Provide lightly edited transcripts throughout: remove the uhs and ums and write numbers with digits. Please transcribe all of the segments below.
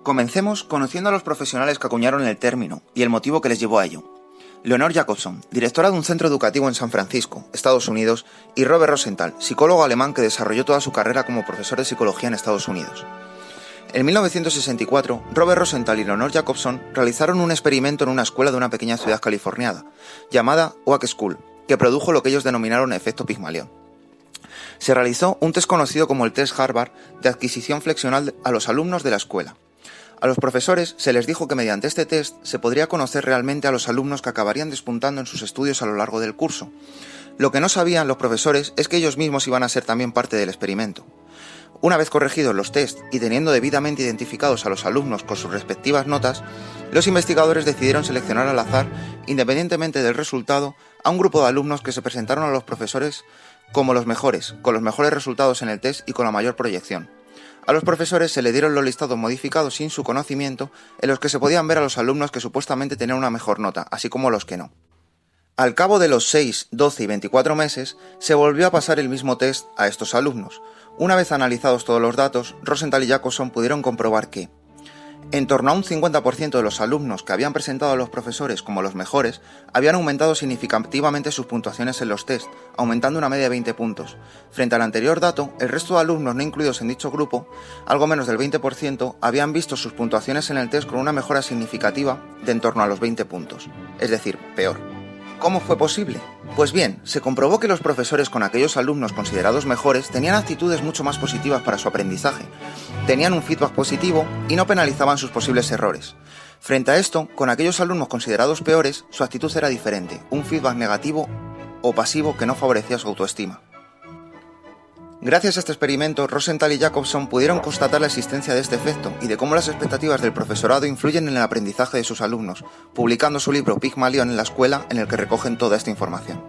Comencemos conociendo a los profesionales que acuñaron el término y el motivo que les llevó a ello. Leonore Jacobson, directora de un centro educativo en San Francisco, Estados Unidos, y Robert Rosenthal, psicólogo alemán que desarrolló toda su carrera como profesor de psicología en Estados Unidos. En 1964, Robert Rosenthal y Leonore Jacobson realizaron un experimento en una escuela de una pequeña ciudad californiana, llamada Oak School, que produjo lo que ellos denominaron efecto Pigmalión. Se realizó un test conocido como el test Harvard de adquisición flexional a los alumnos de la escuela. A los profesores se les dijo que mediante este test se podría conocer realmente a los alumnos que acabarían despuntando en sus estudios a lo largo del curso. Lo que no sabían los profesores es que ellos mismos iban a ser también parte del experimento. Una vez corregidos los test y teniendo debidamente identificados a los alumnos con sus respectivas notas, los investigadores decidieron seleccionar al azar, independientemente del resultado, a un grupo de alumnos que se presentaron a los profesores como los mejores, con los mejores resultados en el test y con la mayor proyección. A los profesores se le dieron los listados modificados sin su conocimiento, en los que se podían ver a los alumnos que supuestamente tenían una mejor nota, así como los que no. Al cabo de los 6, 12 y 24 meses, se volvió a pasar el mismo test a estos alumnos. Una vez analizados todos los datos, Rosenthal y Jacobson pudieron comprobar que en torno a un 50% de los alumnos que habían presentado a los profesores como los mejores habían aumentado significativamente sus puntuaciones en los test, aumentando una media de 20 puntos. Frente al anterior dato, el resto de alumnos no incluidos en dicho grupo, algo menos del 20%, habían visto sus puntuaciones en el test con una mejora significativa de en torno a los 20 puntos, es decir, peor. ¿Cómo fue posible? Pues bien, se comprobó que los profesores con aquellos alumnos considerados mejores tenían actitudes mucho más positivas para su aprendizaje, tenían un feedback positivo y no penalizaban sus posibles errores. Frente a esto, con aquellos alumnos considerados peores, su actitud era diferente, un feedback negativo o pasivo que no favorecía su autoestima. Gracias a este experimento, Rosenthal y Jacobson pudieron constatar la existencia de este efecto y de cómo las expectativas del profesorado influyen en el aprendizaje de sus alumnos, publicando su libro Pigmalión en la escuela, en el que recogen toda esta información.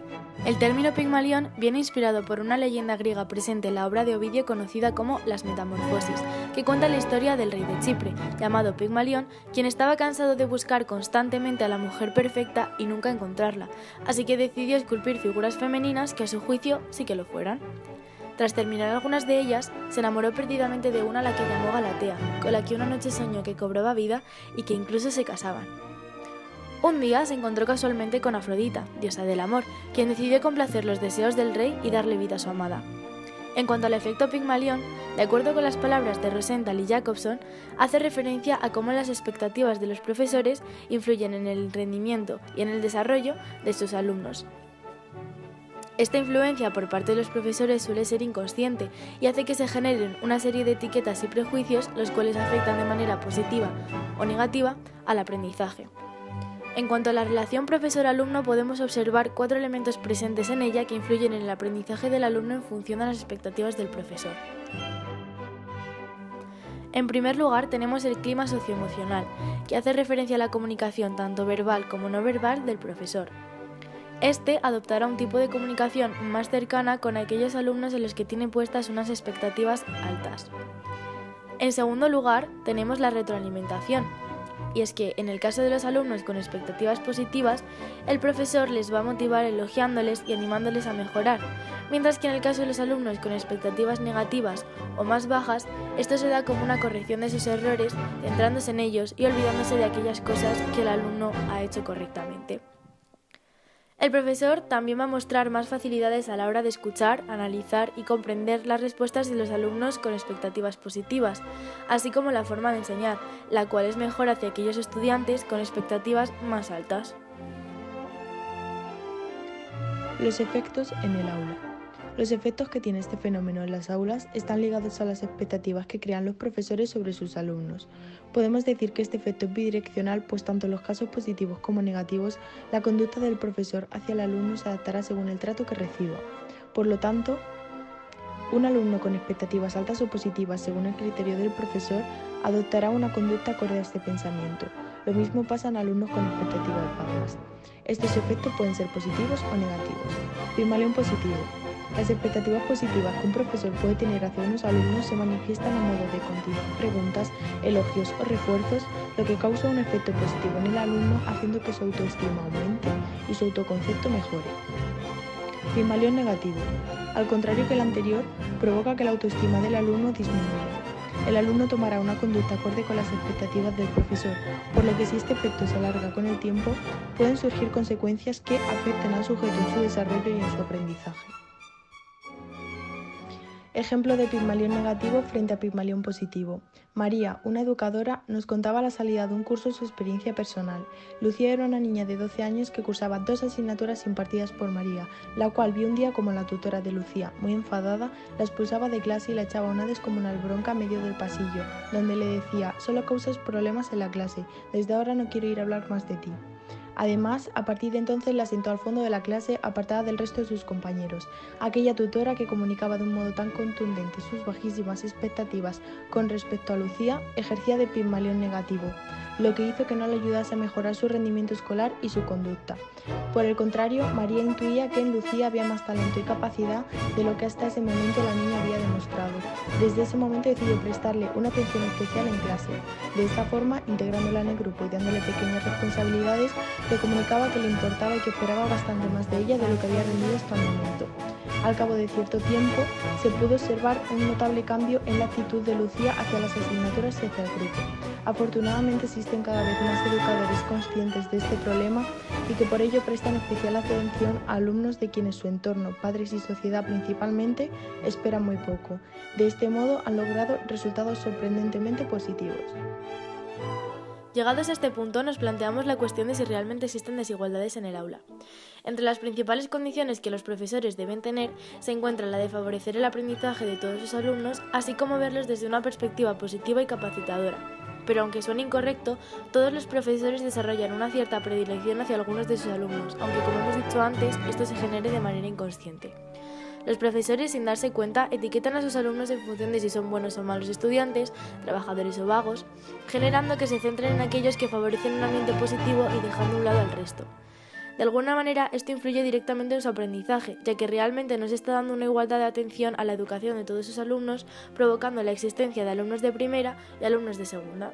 El término Pigmalión viene inspirado por una leyenda griega presente en la obra de Ovidio conocida como Las Metamorfosis, que cuenta la historia del rey de Chipre, llamado Pigmalión, quien estaba cansado de buscar constantemente a la mujer perfecta y nunca encontrarla, así que decidió esculpir figuras femeninas que a su juicio sí que lo fueran. Tras terminar algunas de ellas, se enamoró perdidamente de una a la que llamó Galatea, con la que una noche soñó que cobraba vida y que incluso se casaban. Un día se encontró casualmente con Afrodita, diosa del amor, quien decidió complacer los deseos del rey y darle vida a su amada. En cuanto al efecto Pigmalión, de acuerdo con las palabras de Rosenthal y Jacobson, hace referencia a cómo las expectativas de los profesores influyen en el rendimiento y en el desarrollo de sus alumnos. Esta influencia por parte de los profesores suele ser inconsciente y hace que se generen una serie de etiquetas y prejuicios los cuales afectan de manera positiva o negativa al aprendizaje. En cuanto a la relación profesor-alumno, podemos observar 4 elementos presentes en ella que influyen en el aprendizaje del alumno en función de las expectativas del profesor. En primer lugar, tenemos el clima socioemocional, que hace referencia a la comunicación tanto verbal como no verbal del profesor. Este adoptará un tipo de comunicación más cercana con aquellos alumnos en los que tienen puestas unas expectativas altas. En segundo lugar, tenemos la retroalimentación, y es que en el caso de los alumnos con expectativas positivas, el profesor les va a motivar elogiándoles y animándoles a mejorar, mientras que en el caso de los alumnos con expectativas negativas o más bajas, esto se da como una corrección de sus errores, centrándose en ellos y olvidándose de aquellas cosas que el alumno ha hecho correctamente. El profesor también va a mostrar más facilidades a la hora de escuchar, analizar y comprender las respuestas de los alumnos con expectativas positivas, así como la forma de enseñar, la cual es mejor hacia aquellos estudiantes con expectativas más altas. Los efectos en el aula. Los efectos que tiene este fenómeno en las aulas están ligados a las expectativas que crean los profesores sobre sus alumnos. Podemos decir que este efecto es bidireccional, pues tanto en los casos positivos como negativos, la conducta del profesor hacia el alumno se adaptará según el trato que reciba. Por lo tanto, un alumno con expectativas altas o positivas según el criterio del profesor adoptará una conducta acorde a este pensamiento. Lo mismo pasa en alumnos con expectativas bajas. Estos efectos pueden ser positivos o negativos. Pigmalión positivo. Las expectativas positivas que un profesor puede tener hacia unos alumnos se manifiestan a modo de continuas preguntas, elogios o refuerzos, lo que causa un efecto positivo en el alumno, haciendo que su autoestima aumente y su autoconcepto mejore. Pigmalión negativo. Al contrario que el anterior, provoca que la autoestima del alumno disminuya. el alumno tomará una conducta acorde con las expectativas del profesor, por lo que si este efecto se alarga con el tiempo, pueden surgir consecuencias que afecten al sujeto en su desarrollo y en su aprendizaje. Ejemplo de Pigmalión negativo frente a Pigmalión positivo. María, una educadora, nos contaba a la salida de un curso su experiencia personal. Lucía era una niña de 12 años que cursaba 2 asignaturas impartidas por María, la cual vio un día como la tutora de Lucía, muy enfadada, la expulsaba de clase y la echaba una descomunal bronca a medio del pasillo, donde le decía: «Solo causas problemas en la clase, desde ahora no quiero ir a hablar más de ti». Además, a partir de entonces la sentó al fondo de la clase, apartada del resto de sus compañeros. Aquella tutora, que comunicaba de un modo tan contundente sus bajísimas expectativas con respecto a Lucía, ejercía de Pigmalión negativo, lo que hizo que no le ayudase a mejorar su rendimiento escolar y su conducta. Por el contrario, María intuía que en Lucía había más talento y capacidad de lo que hasta ese momento la niña había demostrado. Desde ese momento decidió prestarle una atención especial en clase. De esta forma, integrándola en el grupo y dándole pequeñas responsabilidades, le comunicaba que le importaba y que esperaba bastante más de ella de lo que había rendido hasta el momento. Al cabo de cierto tiempo, se pudo observar un notable cambio en la actitud de Lucía hacia las asignaturas y hacia el grupo. Afortunadamente existen cada vez más educadores conscientes de este problema y que por ello prestan especial atención a alumnos de quienes su entorno, padres y sociedad principalmente, esperan muy poco. De este modo han logrado resultados sorprendentemente positivos. Llegados a este punto, nos planteamos la cuestión de si realmente existen desigualdades en el aula. Entre las principales condiciones que los profesores deben tener se encuentra la de favorecer el aprendizaje de todos sus alumnos, así como verlos desde una perspectiva positiva y capacitadora. Pero aunque suene incorrecto, todos los profesores desarrollan una cierta predilección hacia algunos de sus alumnos, aunque, como hemos dicho antes, esto se genere de manera inconsciente. Los profesores, sin darse cuenta, etiquetan a sus alumnos en función de si son buenos o malos estudiantes, trabajadores o vagos, generando que se centren en aquellos que favorecen un ambiente positivo y dejando a un lado al resto. De alguna manera, esto influye directamente en su aprendizaje, ya que realmente no se está dando una igualdad de atención a la educación de todos sus alumnos, provocando la existencia de alumnos de primera y alumnos de segunda.